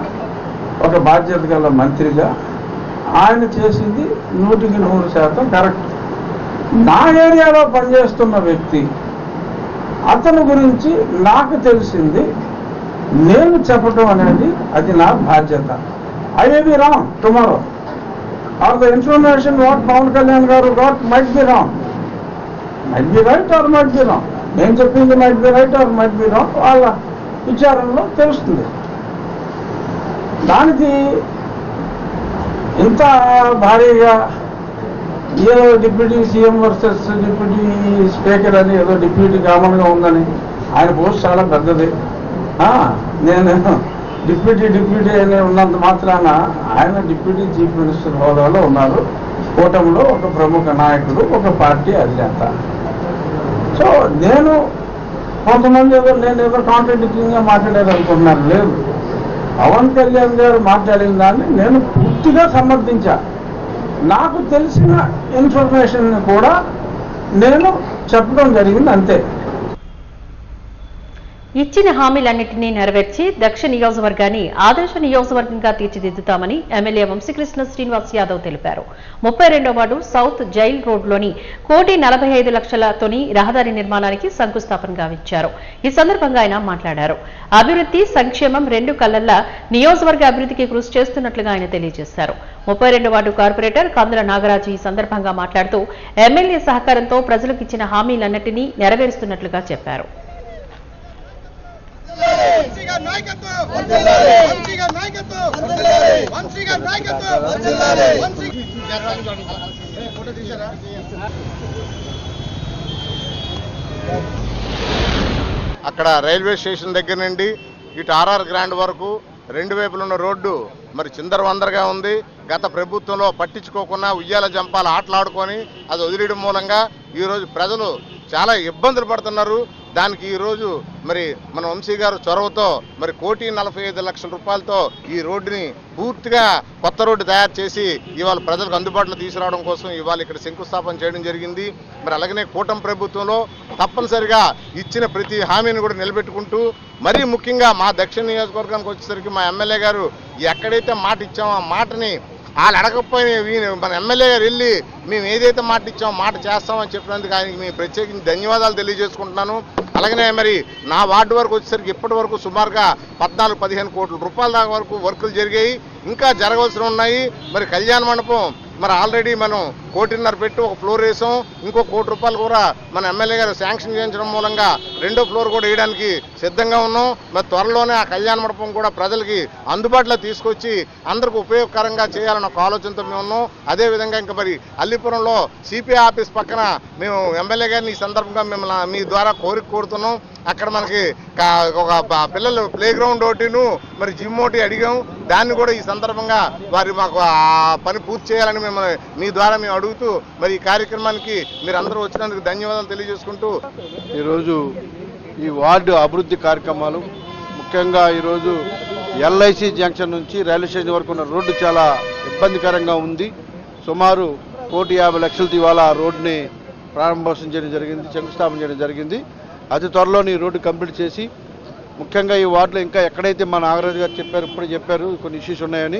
ఒక బాధ్యత గల మంత్రిగా ఆయన చేసింది 100కి 100% కరెక్ట్. నా ఏరియాలో పనిచేస్తున్న వ్యక్తి, అతని గురించి నాకు తెలిసింది నేను చెప్పటం అనేది అది నా బాధ్యత. I may be wrong tomorrow, or the information what Pawan Kalyan garu got might be wrong, might be right or might be wrong. నేను చెప్పింది might be right or might be wrong, వాళ్ళ విచారణలో తెలుస్తుంది. దానికి ఇంత భారీగా ఏదో deputy CM versus deputy speaker అని ఏదో డిప్యూటీ కామన్గా ఉందని, ఆయన పోస్ట్ చాలా పెద్దది. నేను డిప్యూటీ అని ఉన్నంత మాత్రాన ఆయన డిప్యూటీ చీఫ్ మినిస్టర్ హోదాలో ఉన్నారు. కూటమిలో ఒక ప్రముఖ నాయకుడు, ఒక పార్టీ అధినేత. సో నేను కొంతమంది నేను ఏదో కాంట్రడిక్టింగ్గా మాట్లాడారనుకుంటున్నాను. లేదు, పవన్ కళ్యాణ్ గారు మాట్లాడిన దాన్ని నేను పూర్తిగా సమర్థించా. నాకు తెలిసిన ఇన్ఫర్మేషన్ కూడా నేను చెప్పడం జరిగింది, అంతే.
ఇచ్చిన హామీలన్నింటినీ నెరవేర్చి దక్ష నియోజకవర్గాన్ని ఆదర్శ నియోజకవర్గంగా తీర్చిదిద్దుతామని ఎమ్మెల్యే వంశీకృష్ణ శ్రీనివాస్ యాదవ్ తెలిపారు. 32వ వార్డు సౌత్ జైల్ రోడ్లోని 1,45,00,000 తోని రహదారి నిర్మాణానికి శంకుస్థాపన గావించారు. ఈ సందర్భంగా ఆయన మాట్లాడారు. అభివృద్ధి, సంక్షేమం రెండు కళ్లల్లా నియోజకవర్గ అభివృద్ధికి కృషి చేస్తున్నట్లుగా ఆయన తెలియజేశారు. 32వ వార్డు కార్పొరేటర్ కందుల నాగరాజు ఈ సందర్భంగా మాట్లాడుతూ ఎమ్మెల్యే సహకారంతో ప్రజలకు ఇచ్చిన హామీలన్నింటినీ నెరవేరుస్తున్నట్లుగా చెప్పారు.
అక్కడ రైల్వే స్టేషన్ దగ్గర నుండి ఇటు ఆర్ఆర్ గ్రాండ్ వరకు రెండు వైపులు ఉన్న రోడ్డు మరి చిందరవందరగా ఉంది. గత ప్రభుత్వంలో పట్టించుకోకుండా ఉయ్యాల జంపాలు ఆటలాడుకొని అది వదిలేయడం మూలంగా ఈరోజు ప్రజలు చాలా ఇబ్బందులు పడుతున్నారు. దానికి ఈరోజు మరి మన వంశీ గారు చొరవతో మరి 1,45,00,000 రూపాయలతో ఈ రోడ్డుని పూర్తిగా కొత్త రోడ్డు తయారు చేసి ఇవాళ ప్రజలకు అందుబాటులో తీసుకురావడం కోసం ఇవాళ ఇక్కడ శంకుస్థాపన చేయడం జరిగింది. మరి అలాగనే కూటమి ప్రభుత్వంలో తప్పనిసరిగా ఇచ్చిన ప్రతి హామీని కూడా నిలబెట్టుకుంటూ మరీ ముఖ్యంగా మా దక్షిణ నియోజకవర్గానికి వచ్చేసరికి మా ఎమ్మెల్యే గారు ఎక్కడైతే మాట ఇచ్చామో ఆ మాటని వాళ్ళు అడగకపోయినా మన ఎమ్మెల్యే గారు వెళ్ళి మేము ఏదైతే మాట ఇచ్చామో మాట చేస్తామని చెప్పినందుకు ఆయనకి మేము ప్రత్యేకించి ధన్యవాదాలు తెలియజేసుకుంటున్నాను. అలాగనే మరి నా వార్డు వరకు వచ్చేసరికి ఇప్పటి వరకు సుమారుగా 14-15 కోట్ల రూపాయల దాకా వరకు వర్కులు జరిగాయి, ఇంకా జరగవలసి ఉన్నాయి. మరి కళ్యాణ మండపం మరి ఆల్రెడీ మనం 1.5 పెట్టి ఒక ఫ్లోర్ వేసాం. ఇంకో 1 కోటి రూపాయలు కూడా మన ఎమ్మెల్యే గారు శాంక్షన్ చేయించడం మూలంగా 2వ ఫ్లోర్ కూడా వేయడానికి సిద్ధంగా ఉన్నాం. మరి త్వరలోనే ఆ కళ్యాణ మండపం కూడా ప్రజలకి అందుబాటులో తీసుకొచ్చి అందరికి ఉపయోగకరంగా చేయాలన్న ఒక ఆలోచనతో మేము ఉన్నాం. అదేవిధంగా ఇంకా మరి అల్లిపురంలో సిపిఐ ఆఫీస్ పక్కన మేము ఎమ్మెల్యే గారిని ఈ సందర్భంగా మిమ్మల్ని మీ ద్వారా కోరుతున్నాం. అక్కడ మనకి ఒక పిల్లలు ప్లే గ్రౌండ్ ఒకటిను మరి జిమ్ ఒకటి అడిగాం. దాన్ని కూడా ఈ సందర్భంగా వారి మాకు ఆ పని పూర్తి చేయాలని మిమ్మల్ని మీ ద్వారా మేము అడుగుతూ మరి ఈ కార్యక్రమానికి మీరు అందరూ వచ్చినందుకు ధన్యవాదాలు తెలియజేసుకుంటూ
ఈరోజు ఈ వార్డు అభివృద్ధి కార్యక్రమాలు ముఖ్యంగా ఈరోజు ఎల్ఐసి జంక్షన్ నుంచి రైల్వే స్టేషన్ వరకు ఉన్న రోడ్డు చాలా ఇబ్బందికరంగా ఉంది. సుమారు 1,50,00,000 ఇవాళ ఆ రోడ్డుని ప్రారంభోత్సవం చేయడం జరిగింది, శంకుస్థాపన చేయడం జరిగింది. అతి త్వరలోని ఈ రోడ్డు కంప్లీట్ చేసి ముఖ్యంగా ఈ వార్డులో ఇంకా ఎక్కడైతే మా నాగరాజు గారు చెప్పారు, ఇప్పుడు చెప్పారు కొన్ని ఇష్యూస్ ఉన్నాయని,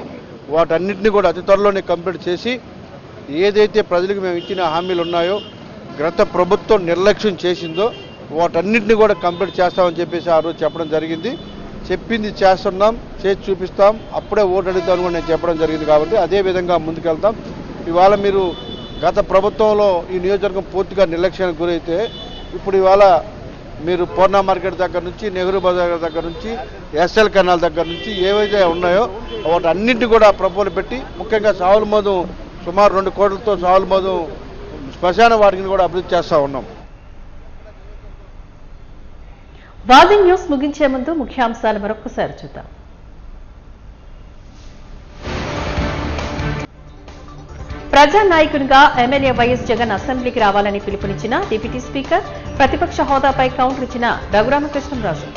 వాటన్నిటిని కూడా అతి త్వరలోనే కంప్లీట్ చేసి ఏదైతే ప్రజలకు మేము ఇచ్చిన హామీలు ఉన్నాయో గత ప్రభుత్వం నిర్లక్ష్యం చేసిందో వాటన్నిటిని కూడా కంప్లీట్ చేస్తామని చెప్పేసి ఆ రోజు చెప్పడం జరిగింది. చెప్పింది చేస్తున్నాం, చేసి చూపిస్తాం, అప్పుడే ఓటు అడుగుతాను కూడా నేను చెప్పడం జరిగింది. కాబట్టి అదే విధంగా ముందుకెళ్తాం. ఇవాళ మీరు గత ప్రభుత్వంలో ఈ నియోజకవర్గం పూర్తిగా నిర్లక్ష్యానికి గురైతే ఇప్పుడు ఇవాళ మీరు పూర్ణ మార్కెట్ దగ్గర నుంచి నెహ్రూ బజార్ దగ్గర నుంచి ఎస్ఎల్ కెనాల్ దగ్గర నుంచి ఏవైతే ఉన్నాయో వాటి అన్నింటినీ కూడా ప్రపోజల్ పెట్టి ముఖ్యంగా సావుల మోదు సుమారు 2 కోట్లతో సావుల మోదు శ్మశాన వాటిని కూడా అభివృద్ధి చేస్తూ ఉన్నాం.
వాజీ న్యూస్ ముగించే ముందు ముఖ్యాంశాలు మరొకసారి చూద్దాం. ప్రజానాయకుడిగా ఎమ్మెల్యే వైఎస్ జగన్ అసెంబ్లీకి రావాలని పిలుపునిచ్చిన డిప్యూటీ స్పీకర్, ప్రతిపక్ష హోదాపై కౌంటర్ ఇచ్చిన రఘురామకృష్ణంరాజు.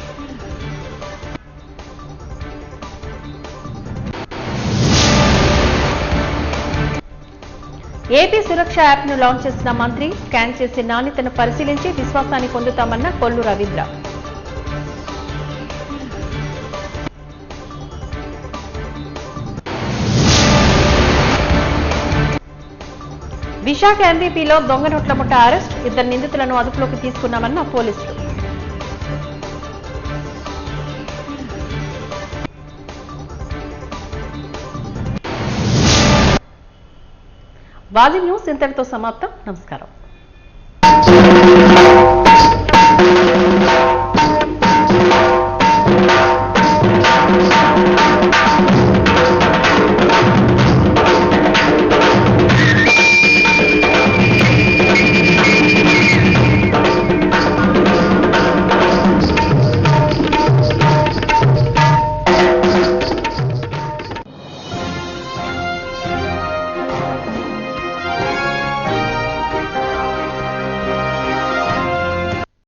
ఏపీ సురక్ష యాప్ను లాంచ్ చేసిన మంత్రి, స్కాన్ చేసి నాణ్యతను పరిశీలించి విశ్వాసాన్ని పొందుతామన్న కొల్లు రవీంద్ర. విశాఖ ఎంబీపీలో దొంగ నోట్ల ముఠ అరెస్ట్, 2 నిందితులను అదుపులోకి తీసుకున్నామన్న పోలీసులు. వాజీ న్యూస్ ఇంతటితో సమాప్తం. నమస్కారం.